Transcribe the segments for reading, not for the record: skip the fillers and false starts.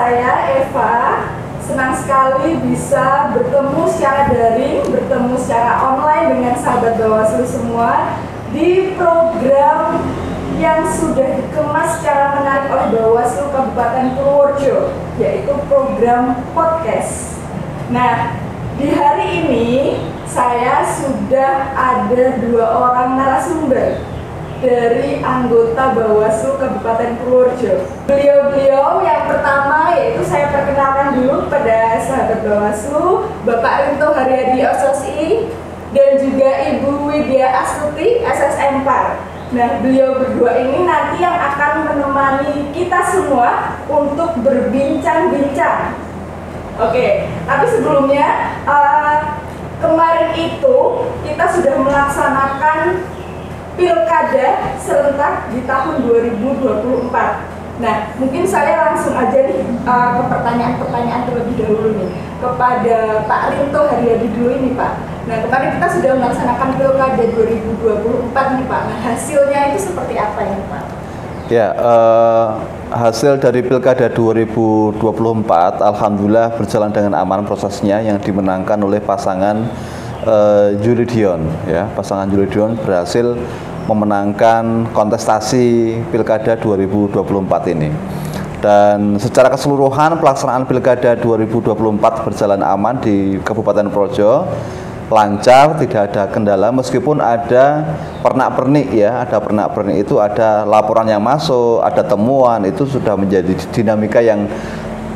saya Eva. Senang sekali bisa bertemu secara daring, bertemu secara online dengan sahabat Bawaslu semua di program yang sudah dikemas secara menarik oleh Bawaslu Kabupaten Purworejo, yaitu program podcast. Nah, di hari ini saya sudah ada 2 orang narasumber dari anggota Bawaslu Kabupaten Purworejo. Beliau-beliau yang pertama yaitu saya perkenalkan dulu kepada sahabat Bawaslu, Bapak Rinto Haryadi SSI dan juga Ibu Widya Astuti SSM Par. Nah, beliau berdua ini nanti yang akan menemani kita semua untuk berbincang-bincang. Oke, tapi sebelumnya kemarin itu kita sudah melaksanakan Pilkada serentak di tahun 2024. Nah, mungkin saya langsung aja nih ke pertanyaan-pertanyaan terlebih dahulu nih kepada Pak Rinto Haryadi dulu ini Pak. Nah, kemarin kita sudah melaksanakan Pilkada 2024 nih Pak. Nah, hasilnya itu seperti apa ini Pak? Ya, hasil dari Pilkada 2024 alhamdulillah berjalan dengan aman prosesnya, yang dimenangkan oleh pasangan Julidion, ya. Pasangan Julidion berhasil memenangkan kontestasi Pilkada 2024 ini. Dan secara keseluruhan pelaksanaan Pilkada 2024 berjalan aman di Kabupaten Purworejo, lancar, tidak ada kendala, meskipun ada pernak-pernik, ya. Ada pernak-pernik, itu ada laporan yang masuk, ada temuan, itu sudah menjadi dinamika yang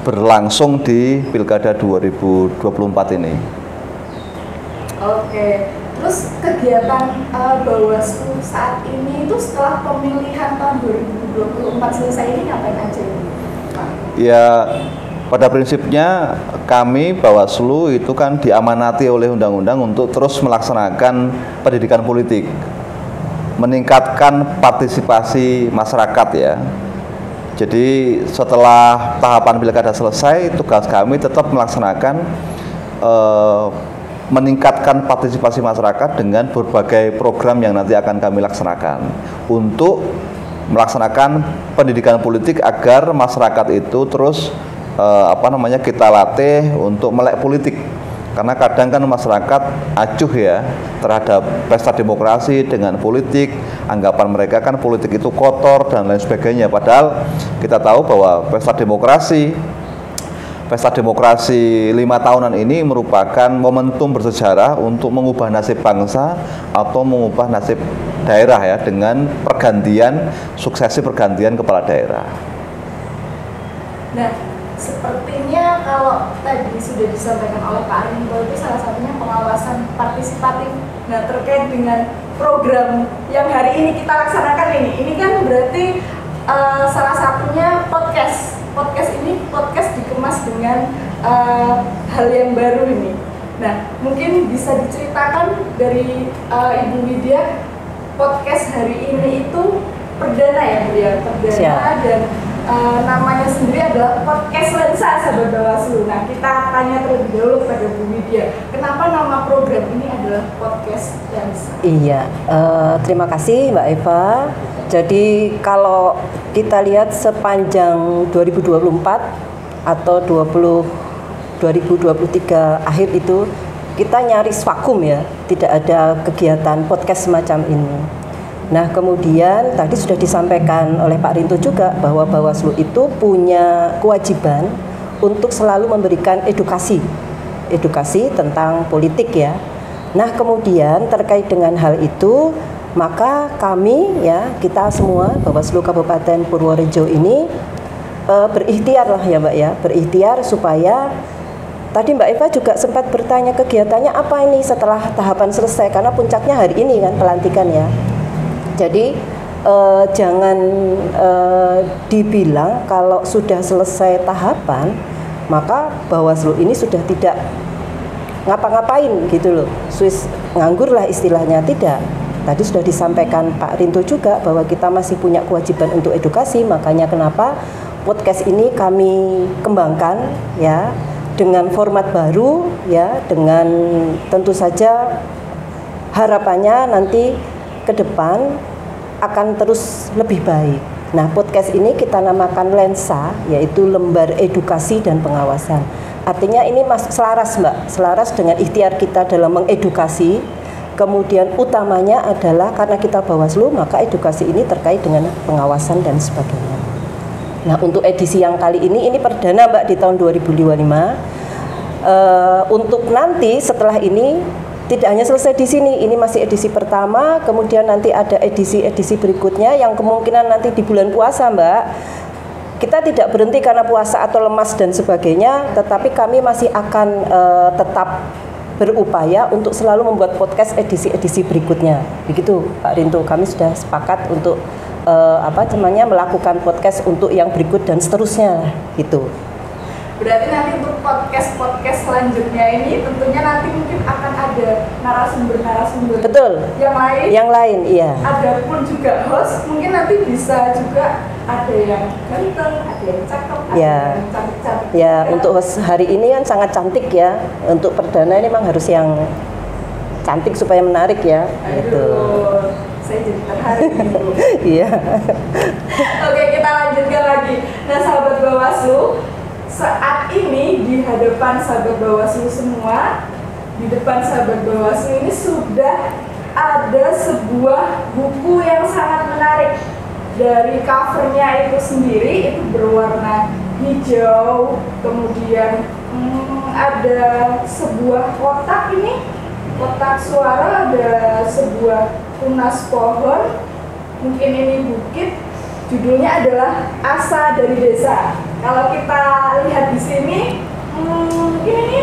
berlangsung di Pilkada 2024 ini. Oke, terus kegiatan Bawaslu saat ini itu setelah pemilihan tahun 2024 selesai ini ngapain aja ini? Ya, pada prinsipnya kami Bawaslu itu kan diamanati oleh undang-undang untuk terus melaksanakan pendidikan politik, meningkatkan partisipasi masyarakat, ya. Jadi setelah tahapan pilkada selesai, tugas kami tetap melaksanakan meningkatkan partisipasi masyarakat dengan berbagai program yang nanti akan kami laksanakan untuk melaksanakan pendidikan politik agar masyarakat itu terus kita latih untuk melek politik, karena kadang kan masyarakat acuh, ya, terhadap pesta demokrasi dengan politik, anggapan mereka kan politik itu kotor dan lain sebagainya, padahal kita tahu bahwa pesta demokrasi 5 tahunan ini merupakan momentum bersejarah untuk mengubah nasib bangsa atau mengubah nasib daerah, ya, dengan suksesi pergantian kepala daerah. Nah, sepertinya kalau tadi sudah disampaikan oleh Pak Rinto itu salah satunya pengawasan partisipatif. Nah, terkait dengan program yang hari ini kita laksanakan ini kan berarti salah satunya podcast. Podcast dikemas dengan hal yang baru ini. Nah, mungkin bisa diceritakan dari Ibu Widya, podcast hari ini itu perdana, ya Bu, ya, perdana. Dan namanya sendiri adalah Podcast Lensa Sahabat Bawaslu. Nah, kita tanya terlebih dahulu pada Bu Widya, kenapa nama program ini adalah Podcast Lensa? Iya, terima kasih Mbak Eva. Jadi kalau kita lihat sepanjang 2024 atau 2023 akhir itu kita nyaris vakum, ya, tidak ada kegiatan podcast semacam ini. Nah, kemudian tadi sudah disampaikan oleh Pak Rinto juga bahwa Bawaslu itu punya kewajiban untuk selalu memberikan edukasi tentang politik, ya. Nah, kemudian terkait dengan hal itu, maka kami, ya, kita semua Bawaslu Kabupaten Purworejo ini berikhtiar lah, ya Mbak, ya, berikhtiar supaya tadi Mbak Eva juga sempat bertanya kegiatannya apa ini setelah tahapan selesai, karena puncaknya hari ini kan pelantikan, ya. Jadi jangan dibilang kalau sudah selesai tahapan maka Bawaslu ini sudah tidak ngapa-ngapain gitu loh, Swiss nganggur lah istilahnya, tidak. Tadi sudah disampaikan Pak Rinto juga bahwa kita masih punya kewajiban untuk edukasi, makanya kenapa podcast ini kami kembangkan, ya, dengan format baru, ya, dengan tentu saja harapannya nanti ke depan akan terus lebih baik Nah, podcast ini kita namakan Lensa, yaitu lembar edukasi dan pengawasan. Artinya ini selaras Mbak, selaras dengan ikhtiar kita dalam mengedukasi. Kemudian utamanya adalah karena kita Bawaslu, maka edukasi ini terkait dengan pengawasan dan sebagainya. Nah, untuk edisi yang kali ini perdana Mbak di tahun 2025. Untuk nanti setelah ini tidak hanya selesai di sini, ini masih edisi pertama, kemudian nanti ada edisi-edisi berikutnya yang kemungkinan nanti di bulan puasa Mbak. Kita tidak berhenti karena puasa atau lemas dan sebagainya, tetapi kami masih akan tetap berupaya untuk selalu membuat podcast edisi-edisi berikutnya. Begitu Pak Rinto, kami sudah sepakat untuk melakukan podcast untuk yang berikut dan seterusnya gitu. Berarti nanti untuk podcast selanjutnya ini tentunya nanti mungkin akan ada narasumber Betul. Yang lain, iya. Ada pun juga host, mungkin nanti bisa juga ada yang ganteng, ada yang cakep, ada yang cantik-cantik. Ya, untuk host hari ini kan sangat cantik ya. Untuk perdana ini memang harus yang cantik supaya menarik ya. Aduh, saya jadi terharu. Iya. Oke, kita lanjutkan lagi. Nah, sahabat Bawaslu, saat ini di hadapan sahabat Bawaslu semua, di depan sahabat Bawaslu ini sudah ada sebuah buku yang sangat menarik. Dari covernya itu sendiri itu berwarna hijau, kemudian ada sebuah kotak ini, kotak suara, ada sebuah tunas pohon, mungkin ini bukit. Judulnya adalah Asa dari Desa. Kalau kita lihat di sini, mungkin ini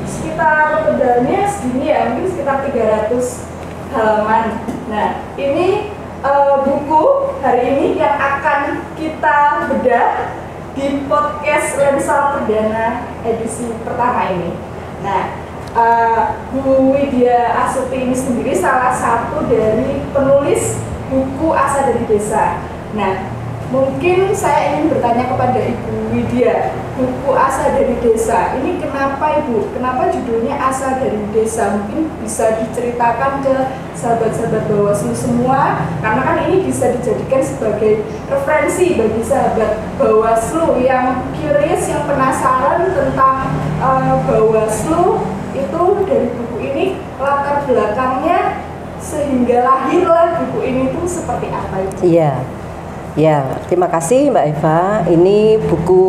sekitar tebalnya segini ya, mungkin sekitar 300 halaman. Nah, ini buku hari ini yang akan kita bedah di podcast Lensa Perdana edisi pertama ini. Nah, Bu Widya Astuti ini sendiri salah satu dari penulis buku Asa dari Desa. Nah, mungkin saya ingin bertanya kepada Ibu Widya, buku Asa dari Desa ini kenapa Ibu? Kenapa judulnya Asa dari Desa? Mungkin bisa diceritakan ke sahabat-sahabat Bawaslu semua, karena kan ini bisa dijadikan sebagai referensi bagi sahabat Bawaslu yang curious, yang penasaran tentang Bawaslu itu dari buku ini, latar belakangnya sehingga lahirlah buku ini tuh seperti apa Ibu? Iya. Ya, terima kasih Mbak Eva. Ini buku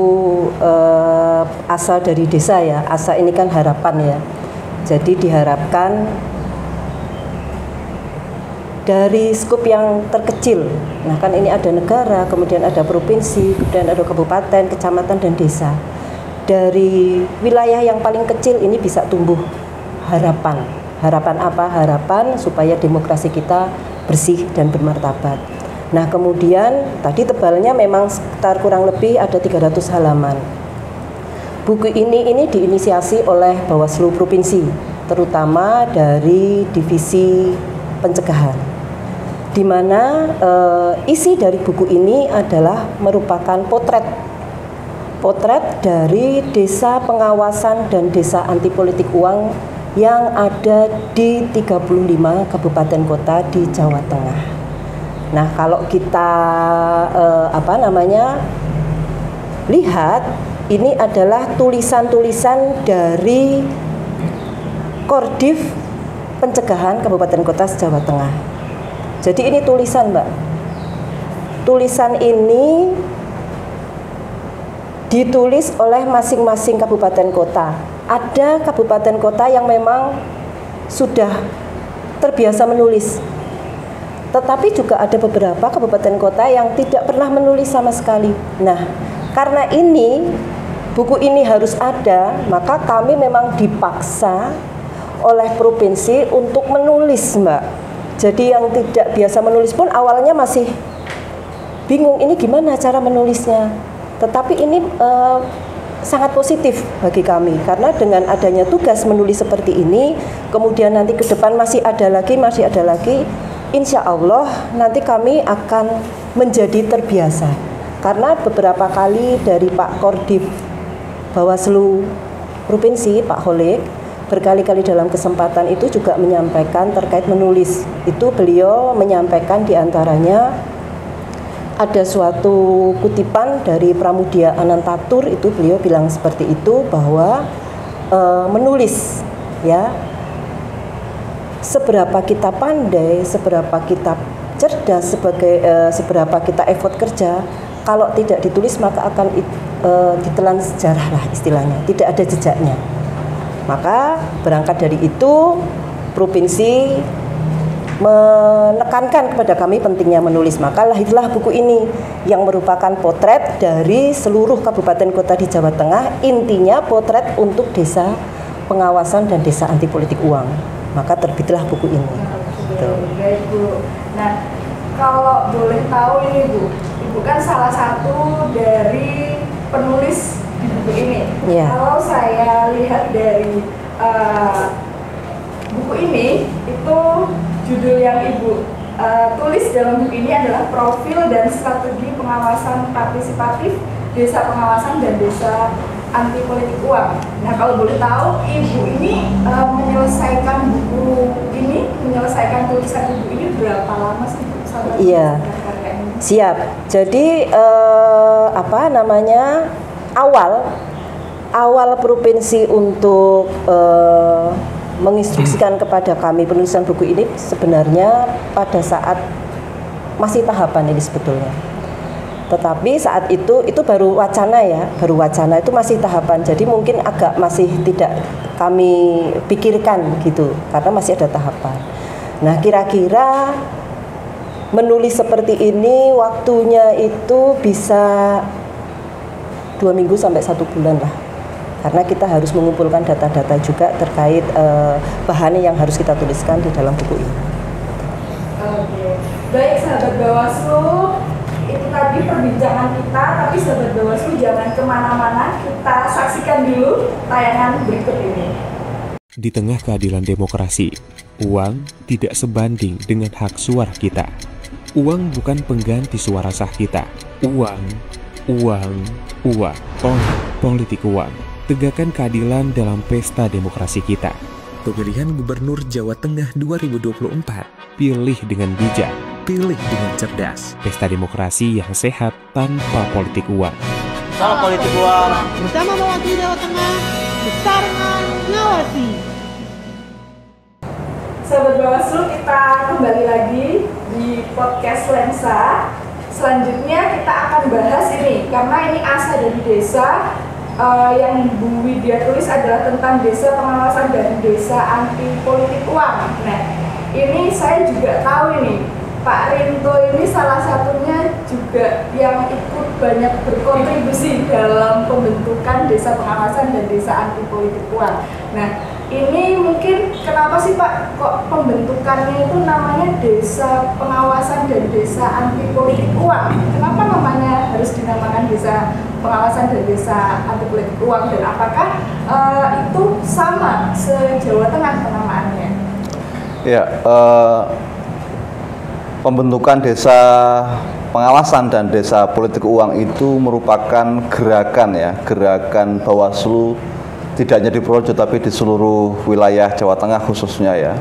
Asa dari Desa ya. Asa ini kan harapan ya. Jadi diharapkan dari skup yang terkecil. Nah kan ini ada negara, kemudian ada provinsi, kemudian ada kabupaten, kecamatan, dan desa. Dari wilayah yang paling kecil ini bisa tumbuh harapan. Harapan apa? Harapan supaya demokrasi kita bersih dan bermartabat. Nah kemudian tadi tebalnya memang sekitar kurang lebih ada 300 halaman. Buku ini diinisiasi oleh Bawaslu Provinsi, terutama dari Divisi Pencegahan, di mana isi dari buku ini adalah merupakan potret dari desa pengawasan dan desa anti politik uang yang ada di 35 kabupaten kota di Jawa Tengah. Nah, kalau kita lihat, ini adalah tulisan-tulisan dari Kordif Pencegahan Kabupaten Kota Jawa Tengah. Jadi ini tulisan, Mbak. Tulisan ini ditulis oleh masing-masing kabupaten kota. Ada kabupaten kota yang memang sudah terbiasa menulis. Tetapi juga ada beberapa kabupaten kota yang tidak pernah menulis sama sekali. Nah, karena ini buku ini harus ada, maka kami memang dipaksa oleh provinsi untuk menulis, Mbak. Jadi yang tidak biasa menulis pun awalnya masih bingung ini gimana cara menulisnya. Tetapi ini sangat positif bagi kami, karena dengan adanya tugas menulis seperti ini, kemudian nanti ke depan masih ada lagi. Insya Allah nanti kami akan menjadi terbiasa, karena beberapa kali dari Pak Kordif Bawaslu Provinsi, Pak Holik, berkali-kali dalam kesempatan itu juga menyampaikan terkait menulis. Itu beliau menyampaikan diantaranya ada suatu kutipan dari Pramudia Anantatur, itu beliau bilang seperti itu, bahwa menulis ya, seberapa kita pandai, seberapa kita cerdas, seberapa kita effort kerja, kalau tidak ditulis maka akan ditelan sejarah lah istilahnya, tidak ada jejaknya. Maka berangkat dari itu, provinsi menekankan kepada kami pentingnya menulis. Maka lahirlah buku ini yang merupakan potret dari seluruh kabupaten kota di Jawa Tengah, intinya potret untuk desa pengawasan dan desa anti politik uang. Maka terbitlah buku ini. Baik Bu. Nah, kalau boleh tahu ini Bu, Ibu kan salah satu dari penulis di buku ini. Ya. Kalau saya lihat dari buku ini, itu judul yang Ibu tulis dalam buku ini adalah Profil dan Strategi Pengawasan Partisipatif Desa Pengawasan dan Desa Anti Politik Uang. Nah, kalau boleh tahu, Ibu ini menyelesaikan tulisan buku ini berapa lama sih Bu? Iya. Siap. Jadi awal provinsi untuk menginstruksikan kepada kami penulisan buku ini sebenarnya pada saat masih tahapan ini sebetulnya. Tetapi saat itu baru wacana ya, itu masih tahapan. Jadi mungkin agak masih tidak kami pikirkan gitu, karena masih ada tahapan. Nah, kira-kira menulis seperti ini waktunya itu bisa 2 minggu sampai 1 bulan lah. Karena kita harus mengumpulkan data-data juga terkait bahan yang harus kita tuliskan di dalam buku ini. Oke, baik sahabat Bawaslu, itu tadi perbincangan kita, tapi sahabat Bawaslu jangan kemana-mana, kita saksikan dulu tayangan berikut ini. Di tengah keadilan demokrasi, uang tidak sebanding dengan hak suara kita. Uang bukan pengganti suara sah kita. Uang. Politik uang. Tegakkan keadilan dalam pesta demokrasi kita. Pemilihan Gubernur Jawa Tengah 2024. Pilih dengan bijak. Pilih dengan cerdas. Pesta demokrasi yang sehat tanpa politik uang. Salah politik uang. Bersama Bawaslu Jawa Tengah, bersaringan ngawasi. Sahabat Bawaslu, kita kembali lagi di podcast Lensa. Selanjutnya kita akan bahas ini, karena ini asa dari desa. Yang Bu Widya tulis adalah tentang desa pengawasan dan desa anti politik uang. Nah, ini saya juga tahu ini Pak Rinto ini salah satunya juga yang ikut banyak berkontribusi dalam pembentukan desa pengawasan dan desa anti politik uang. Nah, ini mungkin kenapa sih Pak kok pembentukannya itu namanya desa pengawasan dan desa anti politik uang? Kenapa namanya harus dinamakan desa pengawasan dan desa anti politik uang, dan apakah itu sama se-Jawa Tengah penamaannya? Ya, pembentukan desa pengawasan dan desa politik uang itu merupakan gerakan Bawaslu, tidak hanya di Projo tapi di seluruh wilayah Jawa Tengah khususnya ya,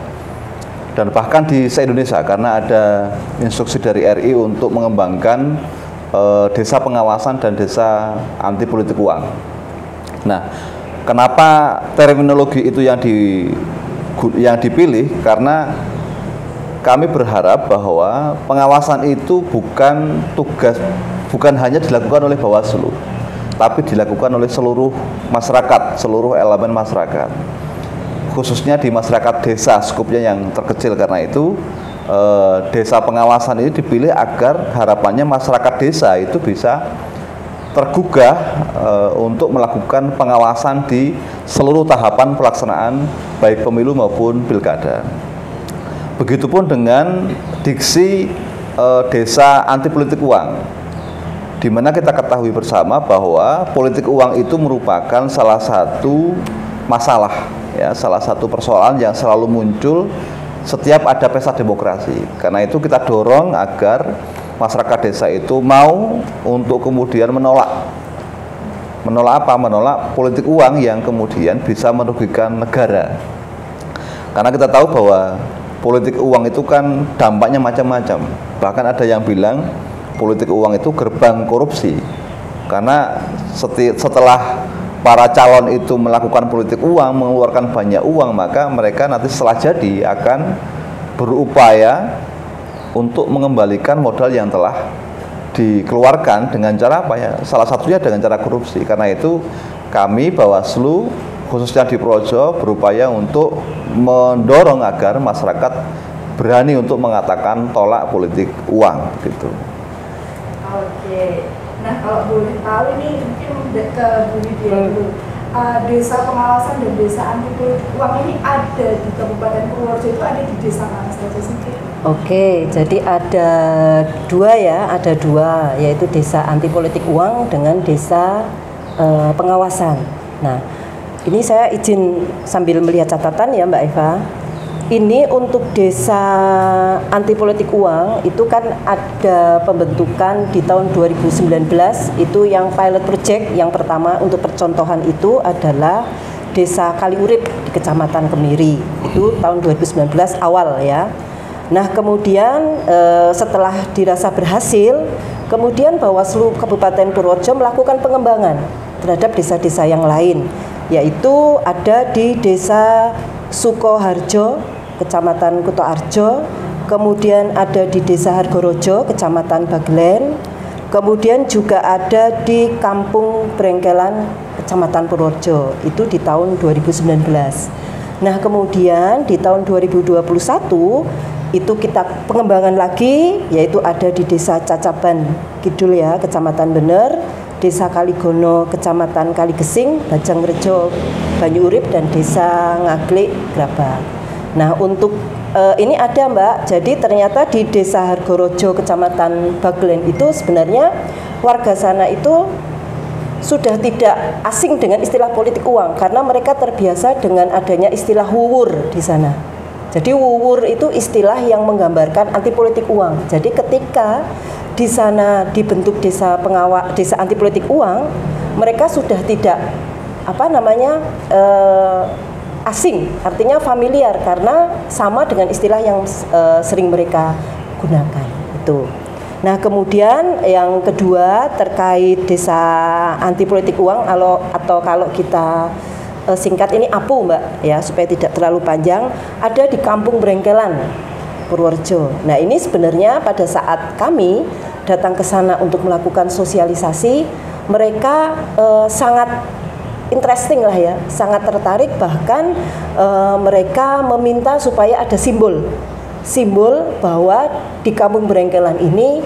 dan bahkan di se-Indonesia, karena ada instruksi dari RI untuk mengembangkan desa pengawasan dan desa anti politik uang. Nah, kenapa terminologi itu yang dipilih? Karena kami berharap bahwa pengawasan itu bukan hanya dilakukan oleh Bawaslu, tapi dilakukan oleh seluruh masyarakat, seluruh elemen masyarakat, khususnya di masyarakat desa, skupnya yang terkecil. Karena itu desa pengawasan ini dipilih agar harapannya masyarakat desa itu bisa tergugah untuk melakukan pengawasan di seluruh tahapan pelaksanaan baik pemilu maupun pilkada. Begitupun dengan diksi desa anti politik uang, di mana kita ketahui bersama bahwa politik uang itu merupakan salah satu masalah, ya, salah satu persoalan yang selalu muncul setiap ada pesta demokrasi. Karena itu kita dorong agar masyarakat desa itu mau untuk kemudian menolak apa? Menolak politik uang yang kemudian bisa merugikan negara. Karena kita tahu bahwa politik uang itu kan dampaknya macam-macam. Bahkan ada yang bilang politik uang itu gerbang korupsi. Karena setelah para calon itu melakukan politik uang, mengeluarkan banyak uang, maka mereka nanti setelah jadi akan berupaya untuk mengembalikan modal yang telah dikeluarkan dengan cara apa ya? Salah satunya dengan cara korupsi. Karena itu kami Bawaslu khususnya di Projo berupaya untuk mendorong agar masyarakat berani untuk mengatakan tolak politik uang gitu. Oke. Nah, kalau boleh tahu ini mungkin ke Bu Lydia dulu. Desa pengawasan dan desa anti politik uang ini ada di Kabupaten Purworejo, itu ada di desa mana saja sih? Oke, jadi ada dua, yaitu desa anti politik uang dengan desa pengawasan. Nah, ini saya izin sambil melihat catatan ya Mbak Eva. Ini untuk desa anti politik uang itu kan ada pembentukan di tahun 2019, itu yang pilot project yang pertama untuk percontohan itu adalah desa Kaliurip di Kecamatan Kemiri, itu tahun 2019 awal ya. Nah kemudian setelah dirasa berhasil, kemudian Bawaslu Kabupaten Purworejo melakukan pengembangan terhadap desa-desa yang lain, yaitu ada di desa Sukoharjo, Kecamatan Kutoarjo, kemudian ada di desa Hargorojo, Kecamatan Bagelen, kemudian juga ada di Kampung Brengkelan, Kecamatan Purworejo, itu di tahun 2019. Nah kemudian di tahun 2021 itu kita pengembangan lagi, yaitu ada di desa Cacaban Kidul ya, Kecamatan Bener, desa Kaligono, Kecamatan Kaligesing, Bajangrejo, Banyuurip, dan desa Ngaglik, Grabak. Nah untuk ini ada Mbak, jadi ternyata di desa Hargorojo, Kecamatan Bagelen itu sebenarnya warga sana itu sudah tidak asing dengan istilah politik uang, karena mereka terbiasa dengan adanya istilah wuwur di sana. Jadi wuwur itu istilah yang menggambarkan anti politik uang. Jadi ketika di sana dibentuk desa anti politik uang, mereka sudah tidak asing, artinya familiar karena sama dengan istilah yang sering mereka gunakan itu. Nah kemudian yang kedua terkait desa anti politik uang atau kalau kita singkat ini APU Mbak ya, supaya tidak terlalu panjang, ada di Kampung Brengkelan, Purworejo. Nah ini sebenarnya pada saat kami datang ke sana untuk melakukan sosialisasi, mereka sangat interesting lah ya, sangat tertarik, bahkan mereka meminta supaya ada simbol bahwa di Kampung Brengkelan ini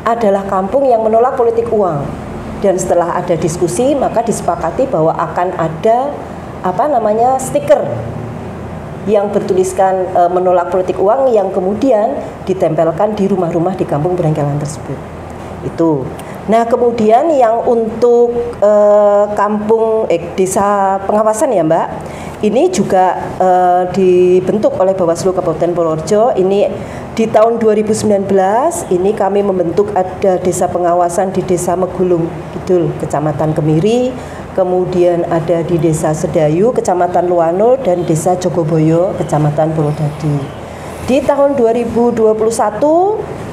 adalah kampung yang menolak politik uang. Dan setelah ada diskusi, maka disepakati bahwa akan ada stiker yang bertuliskan menolak politik uang, yang kemudian ditempelkan di rumah-rumah di Kampung Brengkelan tersebut. Itu. Nah kemudian yang untuk desa pengawasan ya Mbak, ini juga dibentuk oleh Bawaslu Kabupaten Purworejo. Ini di tahun 2019 ini kami membentuk ada desa pengawasan di desa Megulung Kidul, Kecamatan Kemiri, kemudian ada di desa Sedayu, Kecamatan Luano, dan desa Jogoboyo, Kecamatan Purwodadi. Di tahun 2021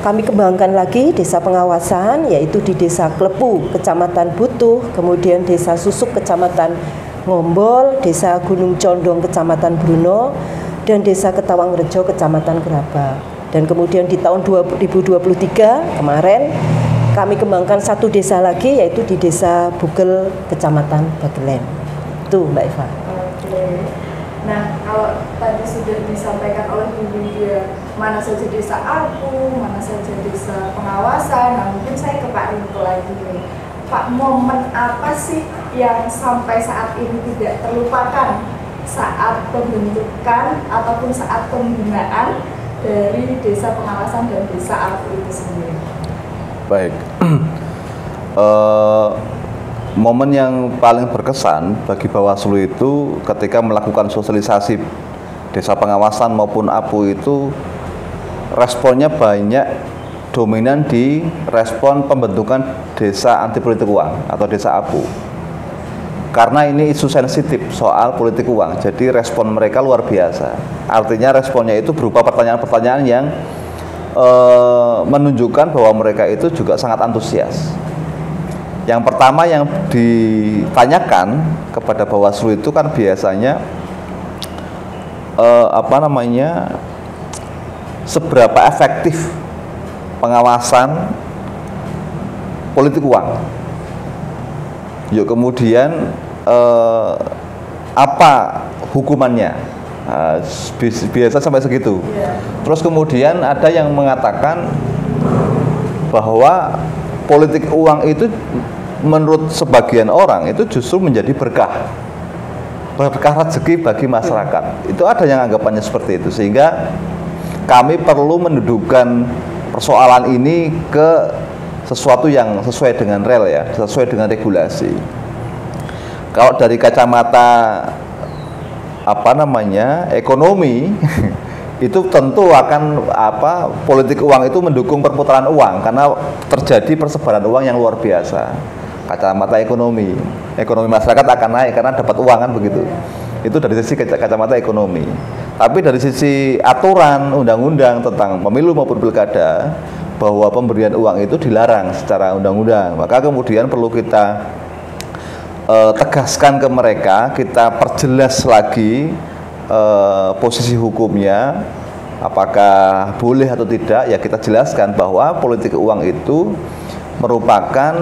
kami kembangkan lagi desa pengawasan, yaitu di desa Klepu, Kecamatan Butuh, kemudian desa Susuk, Kecamatan Ngombol, desa Gunung Condong, Kecamatan Bruno, dan desa Ketawangrejo, Kecamatan Grabak. Dan kemudian di tahun 2023 kemarin kami kembangkan satu desa lagi, yaitu di desa Bugel, Kecamatan Bagelen. Itu Mbak Eva. Oke. Nah, kalau tadi sudah disampaikan oleh Bu Lydia, mana saja desa APU, mana saja desa pengawasan, nah mungkin saya ke Pak Rinto lagi nih. Pak, momen apa sih yang sampai saat ini tidak terlupakan saat pembentukan ataupun saat pembinaan dari desa pengawasan dan desa APU itu sendiri? Baik. Momen yang paling berkesan bagi Bawaslu itu ketika melakukan sosialisasi desa pengawasan maupun APU itu responnya banyak dominan di respon pembentukan desa anti politik uang atau desa APU. Karena ini isu sensitif soal politik uang, jadi respon mereka luar biasa. Artinya responnya itu berupa pertanyaan-pertanyaan yang menunjukkan bahwa mereka itu juga sangat antusias. Yang pertama yang ditanyakan kepada Bawaslu itu kan biasanya seberapa efektif pengawasan politik uang. Yuk kemudian apa hukumannya? Biasa sampai segitu. Terus kemudian ada yang mengatakan bahwa politik uang itu menurut sebagian orang itu justru menjadi berkah rezeki bagi masyarakat. Itu ada yang anggapannya seperti itu, sehingga kami perlu mendudukkan persoalan ini ke sesuatu yang sesuai dengan rel ya, sesuai dengan regulasi. Kalau dari kacamata ekonomi itu tentu akan politik uang itu mendukung perputaran uang karena terjadi persebaran uang yang luar biasa. Kacamata ekonomi masyarakat akan naik karena dapat uang kan begitu. Itu dari sisi kacamata ekonomi. Tapi dari sisi aturan undang-undang tentang pemilu maupun pilkada, bahwa pemberian uang itu dilarang secara undang-undang. Maka kemudian perlu kita tegaskan ke mereka, kita perjelas lagi posisi hukumnya, apakah boleh atau tidak. Ya kita jelaskan bahwa politik uang itu merupakan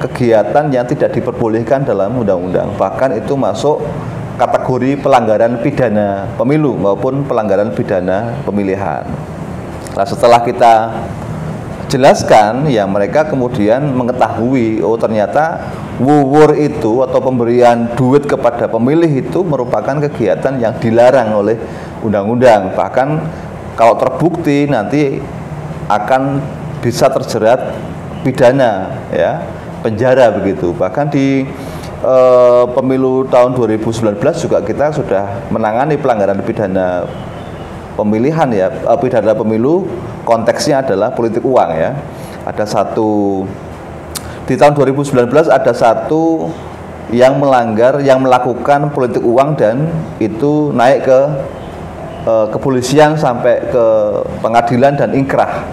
kegiatan yang tidak diperbolehkan dalam undang-undang. Bahkan itu masuk kategori pelanggaran pidana pemilu maupun pelanggaran pidana pemilihan. Nah, setelah kita jelaskan, ya mereka kemudian mengetahui, oh ternyata wuwur itu atau pemberian duit kepada pemilih itu merupakan kegiatan yang dilarang oleh undang-undang. Bahkan kalau terbukti nanti akan bisa terjerat pidana, ya, penjara begitu. Bahkan di pemilu tahun 2019 juga kita sudah menangani pelanggaran pidana pemilihan ya, pidana pemilu konteksnya adalah politik uang ya. Ada satu di tahun 2019 ada satu yang melakukan politik uang dan itu naik ke kepolisian sampai ke pengadilan dan ingkrah.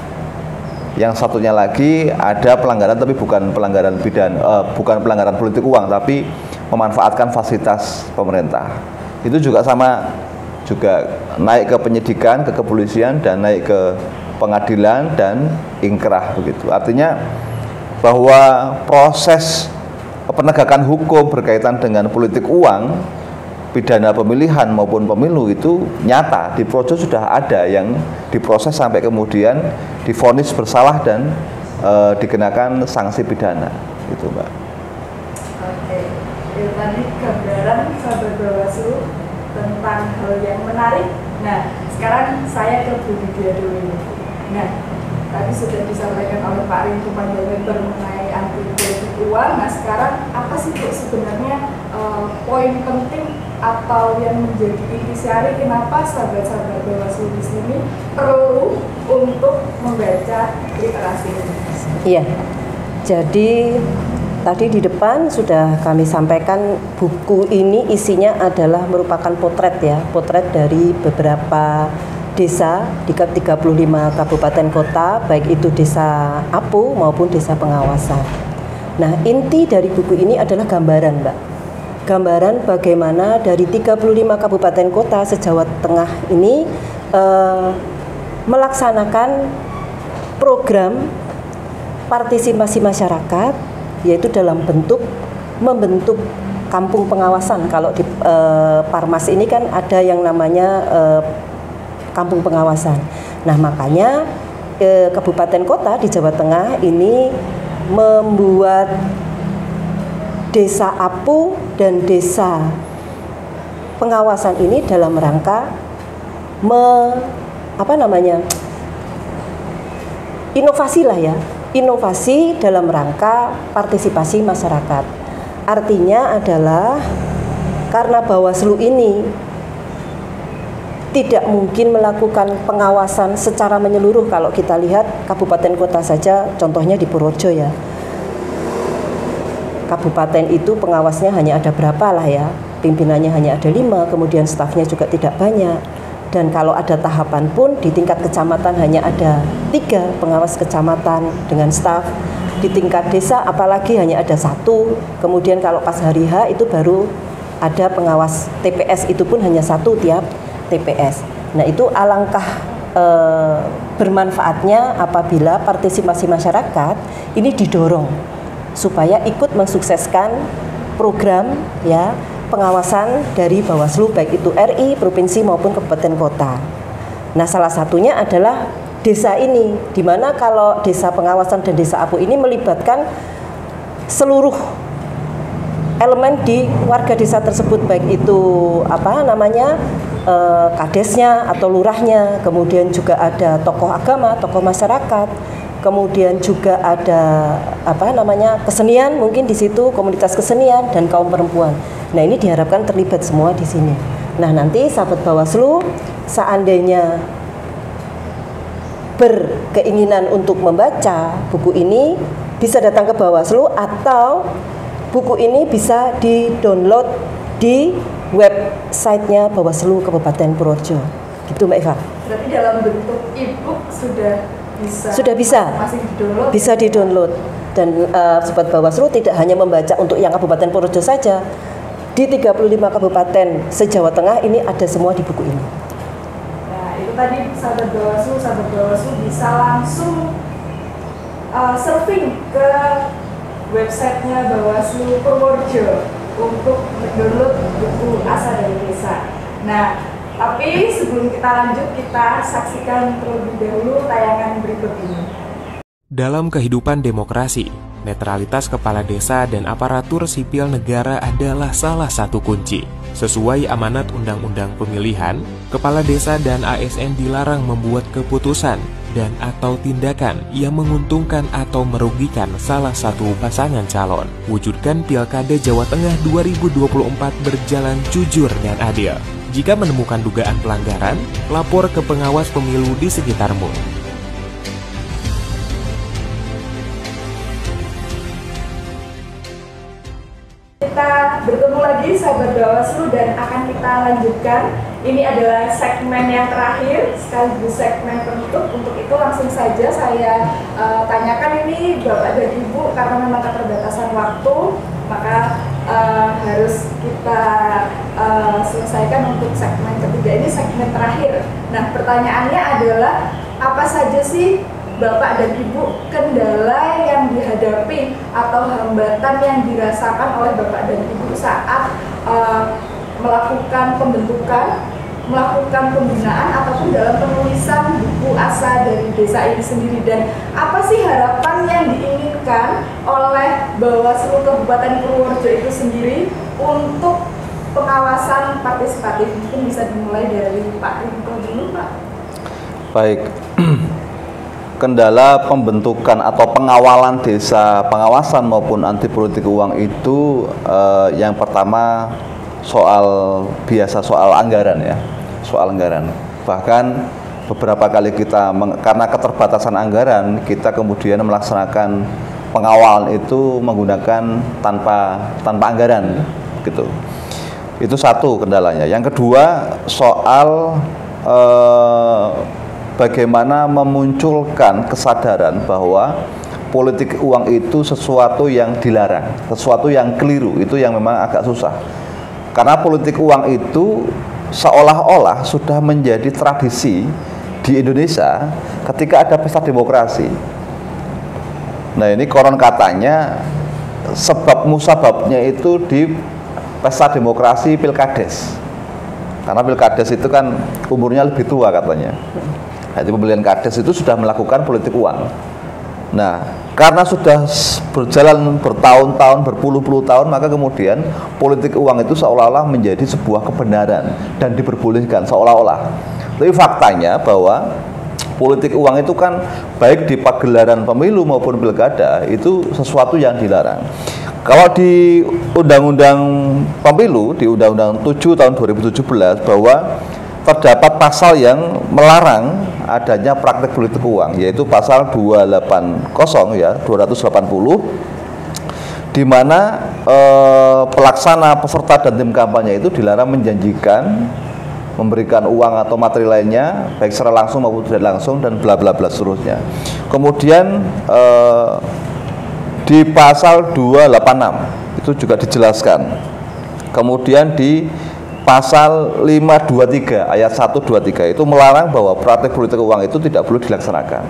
Yang satunya lagi ada pelanggaran tapi bukan pelanggaran pidana, bukan pelanggaran politik uang tapi memanfaatkan fasilitas pemerintah. Itu juga sama, juga naik ke penyidikan, ke kepolisian dan naik ke pengadilan dan ingkrah begitu. Artinya bahwa proses penegakan hukum berkaitan dengan politik uang, pidana pemilihan maupun pemilu itu nyata, di proses sudah ada yang diproses sampai kemudian divonis bersalah dan dikenakan sanksi pidana gitu, Mbak. Oke, itu tadi gambaran sahabat Bawaslu tentang hal yang menarik. Nah, sekarang saya ke Bu Lydia dulu. Nah, tadi sudah disampaikan oleh Pak Rintu Panjaitan mengenai anti politik uang. Nah, sekarang apa sih sebenarnya poin penting atau yang menjadi intisari kenapa sahabat-sahabat Bawaslu di sini perlu untuk membaca literasi ini? Iya, jadi tadi di depan sudah kami sampaikan buku ini isinya adalah merupakan potret ya, potret dari beberapa desa di 35 kabupaten kota, baik itu desa APU maupun desa pengawasan. Nah, inti dari buku ini adalah gambaran, Mbak. Gambaran bagaimana dari 35 kabupaten kota se-Jawa Tengah ini melaksanakan program partisipasi masyarakat, yaitu dalam bentuk membentuk kampung pengawasan. Kalau di Parmas ini kan ada yang namanya kampung pengawasan. Nah, makanya kabupaten kota di Jawa Tengah ini membuat desa APU dan desa pengawasan ini dalam rangka inovasi lah ya, inovasi dalam rangka partisipasi masyarakat. Artinya adalah karena Bawaslu ini tidak mungkin melakukan pengawasan secara menyeluruh. Kalau kita lihat kabupaten kota saja, contohnya di Purworejo ya, kabupaten itu pengawasnya hanya ada berapa lah ya, pimpinannya hanya ada 5, kemudian stafnya juga tidak banyak. Dan kalau ada tahapan pun di tingkat kecamatan hanya ada 3 pengawas kecamatan dengan staf. Di tingkat desa apalagi hanya ada 1. Kemudian kalau pas hari H itu baru ada pengawas TPS, itu pun hanya 1 tiap TPS. Nah itu alangkah bermanfaatnya apabila partisipasi masyarakat ini didorong supaya ikut mensukseskan program ya pengawasan dari Bawaslu baik itu RI, provinsi maupun kabupaten kota. Nah, salah satunya adalah desa ini, di mana kalau desa pengawasan dan desa APO ini melibatkan seluruh elemen di warga desa tersebut, baik itu kadesnya atau lurahnya, kemudian juga ada tokoh agama, tokoh masyarakat, kemudian juga ada kesenian, mungkin di situ komunitas kesenian dan kaum perempuan. Nah, ini diharapkan terlibat semua di sini. Nah, nanti sahabat Bawaslu seandainya berkeinginan untuk membaca buku ini bisa datang ke Bawaslu atau buku ini bisa di-download di websitenya Bawaslu Kabupaten Purworejo. Gitu Mbak Eva. Berarti dalam bentuk e-book sudah bisa. Masih di-download. Bisa di-download. Dan sobat Bawaslu tidak hanya membaca untuk yang Kabupaten Purworejo saja. Di 35 kabupaten se-Jawa Tengah ini ada semua di buku ini. Nah, itu tadi sahabat Bawaslu bisa langsung surfing ke websitenya Bawaslu Purworejo untuk mendownload buku Asa dari Desa. Nah, tapi sebelum kita lanjut, kita saksikan terlebih dahulu tayangan berikut ini. Dalam kehidupan demokrasi, netralitas kepala desa dan aparatur sipil negara adalah salah satu kunci. Sesuai amanat Undang-Undang Pemilihan, kepala desa dan ASN dilarang membuat keputusan dan atau tindakan yang menguntungkan atau merugikan salah satu pasangan calon. Wujudkan Pilkada Jawa Tengah 2024 berjalan jujur dan adil. Jika menemukan dugaan pelanggaran, lapor ke pengawas pemilu di sekitarmu. Kita bertemu lagi sahabat Bawaslu dan akan kita lanjutkan. Ini adalah segmen yang terakhir sekaligus segmen penutup. Untuk itu langsung saja saya tanyakan ini Bapak dan Ibu, karena memang keterbatasan waktu maka harus kita selesaikan untuk segmen ketiga. Ini segmen terakhir. Nah, pertanyaannya adalah apa saja sih Bapak dan Ibu kendala yang dihadapi atau hambatan yang dirasakan oleh Bapak dan Ibu saat melakukan pembentukan, melakukan pembinaan ataupun dalam penulisan buku Asa dari Desa ini sendiri, dan apa sih harapan yang diinginkan oleh Bawaslu Kabupaten Purworejo itu sendiri untuk pengawasan partisipatif? Mungkin bisa dimulai dari Pak Rinto dulu, Pak. Baik. Kendala pembentukan atau pengawalan desa, pengawasan maupun anti politik uang itu yang pertama soal anggaran ya, soal anggaran. Bahkan beberapa kali kita karena keterbatasan anggaran, kita kemudian melaksanakan pengawalan itu menggunakan tanpa anggaran gitu. Itu satu kendalanya. Yang kedua soal bagaimana memunculkan kesadaran bahwa politik uang itu sesuatu yang dilarang, sesuatu yang keliru, itu yang memang agak susah. Karena politik uang itu seolah-olah sudah menjadi tradisi di Indonesia ketika ada pesta demokrasi. Nah, ini konon katanya sebab musababnya itu di pesta demokrasi Pilkades. Karena Pilkades itu kan umurnya lebih tua katanya. Jadi pemilihan kades itu sudah melakukan politik uang. Nah, karena sudah berjalan bertahun-tahun, berpuluh-puluh tahun, maka kemudian politik uang itu seolah-olah menjadi sebuah kebenaran dan diperbolehkan seolah-olah. Tapi faktanya bahwa politik uang itu kan baik di pagelaran pemilu maupun pilkada itu sesuatu yang dilarang. Kalau di Undang-Undang Pemilu, di Undang-Undang 7 tahun 2017 bahwa terdapat pasal yang melarang adanya praktik politik uang, yaitu pasal 280 ya, 280, di mana pelaksana, peserta dan tim kampanye itu dilarang menjanjikan memberikan uang atau materi lainnya, baik secara langsung maupun tidak langsung, dan bla bla bla seterusnya. Kemudian di pasal 286 itu juga dijelaskan. Kemudian di pasal 523 ayat 1, 2, 3 itu melarang bahwa praktik politik uang itu tidak perlu dilaksanakan.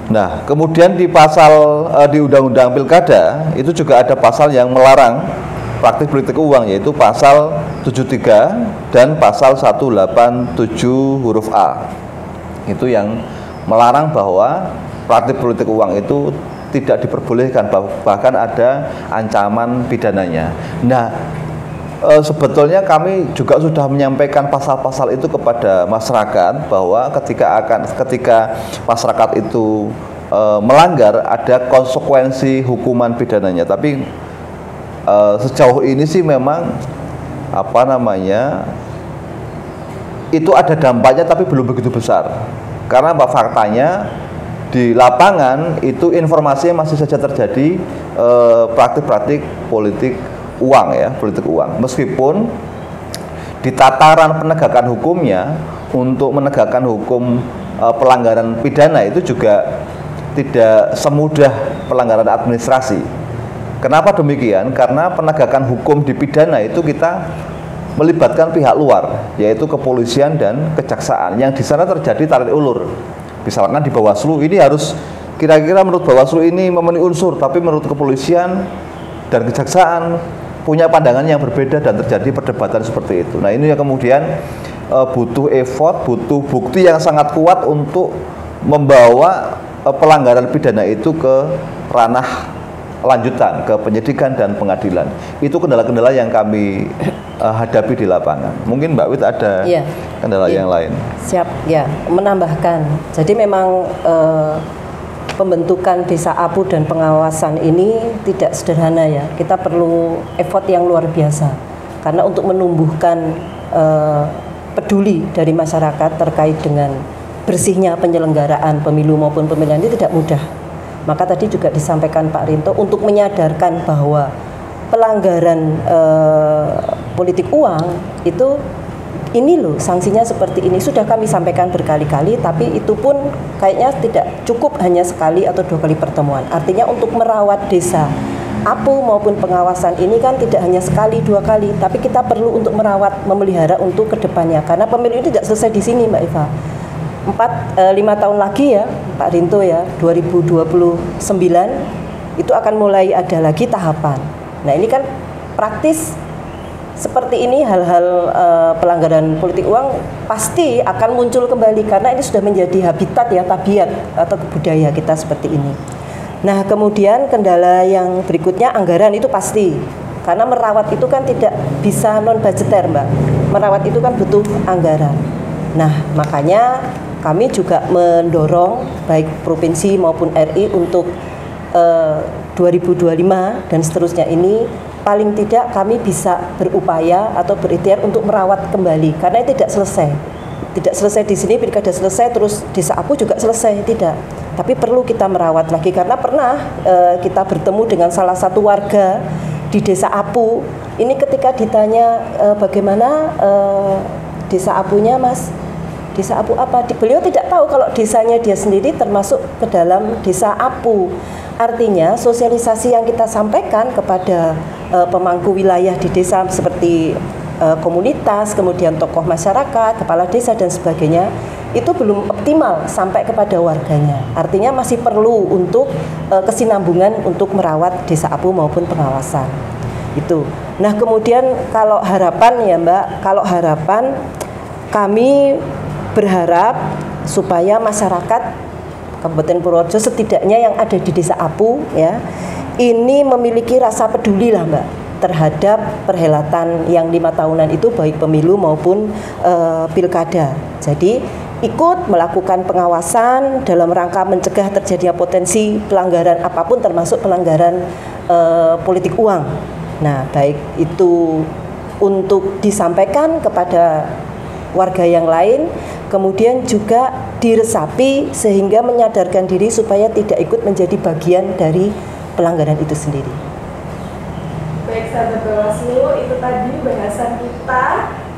Nah, kemudian di pasal di Undang-Undang Pilkada itu juga ada pasal yang melarang praktik politik uang, yaitu pasal 73 dan pasal 187 huruf A. Itu yang melarang bahwa praktik politik uang itu tidak diperbolehkan, bahkan ada ancaman pidananya. Nah, sebetulnya kami juga sudah menyampaikan pasal-pasal itu kepada masyarakat, bahwa ketika masyarakat itu melanggar, ada konsekuensi hukuman pidananya. Tapi sejauh ini sih memang itu ada dampaknya, tapi belum begitu besar. Karena faktanya di lapangan itu informasinya masih saja terjadi praktik-praktik politik uang, ya, politik uang. Meskipun di tataran penegakan hukumnya, untuk menegakkan hukum pelanggaran pidana itu juga tidak semudah pelanggaran administrasi. Kenapa demikian? Karena penegakan hukum di pidana itu kita melibatkan pihak luar, yaitu kepolisian dan kejaksaan, yang di sana terjadi tarik ulur. Misalkan di Bawaslu ini harus, kira-kira menurut Bawaslu ini memenuhi unsur, tapi menurut kepolisian dan kejaksaan punya pandangan yang berbeda, dan terjadi perdebatan seperti itu. Nah, ini yang kemudian butuh effort, butuh bukti yang sangat kuat untuk membawa pelanggaran pidana itu ke ranah lanjutan, ke penyidikan dan pengadilan. Itu kendala-kendala yang kami hadapi di lapangan. Mungkin Mbak Wit ada kendala yang lain. Siap, ya, menambahkan. Jadi memang pembentukan desa APU dan pengawasan ini tidak sederhana, ya. Kita perlu effort yang luar biasa. Karena untuk menumbuhkan peduli dari masyarakat terkait dengan bersihnya penyelenggaraan pemilu maupun pemilihan ini tidak mudah. Maka tadi juga disampaikan Pak Rinto untuk menyadarkan bahwa pelanggaran politik uang itu ini loh sanksinya seperti ini. Sudah kami sampaikan berkali-kali, tapi itu pun kayaknya tidak cukup hanya sekali atau 2 kali pertemuan. Artinya untuk merawat desa APU maupun pengawasan ini kan tidak hanya sekali 2 kali, tapi kita perlu untuk merawat, memelihara untuk kedepannya. Karena pemilu ini tidak selesai di sini, Mbak Eva. 5 tahun lagi, ya Pak Rinto, ya 2029 itu akan mulai ada lagi tahapan. Nah, ini kan praktis seperti ini, hal-hal pelanggaran politik uang pasti akan muncul kembali, karena ini sudah menjadi habitat, ya, tabiat atau budaya kita seperti ini. Nah, kemudian kendala yang berikutnya anggaran itu pasti, karena merawat itu kan tidak bisa non budgeter, Mbak. Merawat itu kan butuh anggaran. Nah, makanya kami juga mendorong baik provinsi maupun RI untuk 2025 dan seterusnya ini paling tidak kami bisa berupaya atau berikhtiar untuk merawat kembali, karena itu tidak selesai. Tidak selesai di sini, pilkada selesai terus desa APU juga selesai, tidak. Tapi perlu kita merawat lagi, karena pernah kita bertemu dengan salah satu warga di desa APU. Ini ketika ditanya bagaimana desa APU-nya, Mas, desa APU apa? Beliau tidak tahu kalau desanya dia sendiri termasuk ke dalam desa APU. Artinya sosialisasi yang kita sampaikan kepada pemangku wilayah di desa seperti komunitas, kemudian tokoh masyarakat, kepala desa dan sebagainya, itu belum optimal sampai kepada warganya. Artinya masih perlu untuk kesinambungan untuk merawat desa APU maupun pengawasan. Itu. Nah, kemudian kalau harapan, ya Mbak, kalau harapan kami berharap supaya masyarakat Kabupaten Purworejo setidaknya yang ada di desa APU, ya, ini memiliki rasa peduli lah, Mbak, terhadap perhelatan yang 5 tahunan itu, baik pemilu maupun pilkada. Jadi ikut melakukan pengawasan dalam rangka mencegah terjadinya potensi pelanggaran apapun, termasuk pelanggaran politik uang. Nah, baik itu untuk disampaikan kepada warga yang lain, kemudian juga diresapi sehingga menyadarkan diri supaya tidak ikut menjadi bagian dari pelanggaran itu sendiri. Baik, sahabat Bawaslu, itu tadi bahasan kita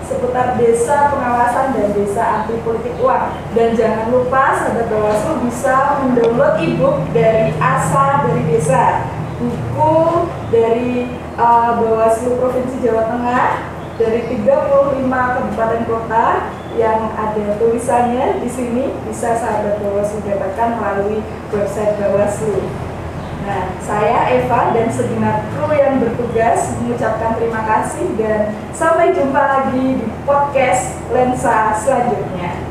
seputar desa pengawasan dan desa anti politik uang. Dan jangan lupa sahabat Bawaslu bisa mendownload e-book dari Asa dari Desa, buku dari Bawaslu Provinsi Jawa Tengah dari 35 kabupaten kota yang ada tulisannya di sini, bisa sahabat Bawaslu dapatkan melalui website Bawaslu. Nah, saya Eva dan segenap kru yang bertugas mengucapkan terima kasih dan sampai jumpa lagi di podcast Lensa selanjutnya.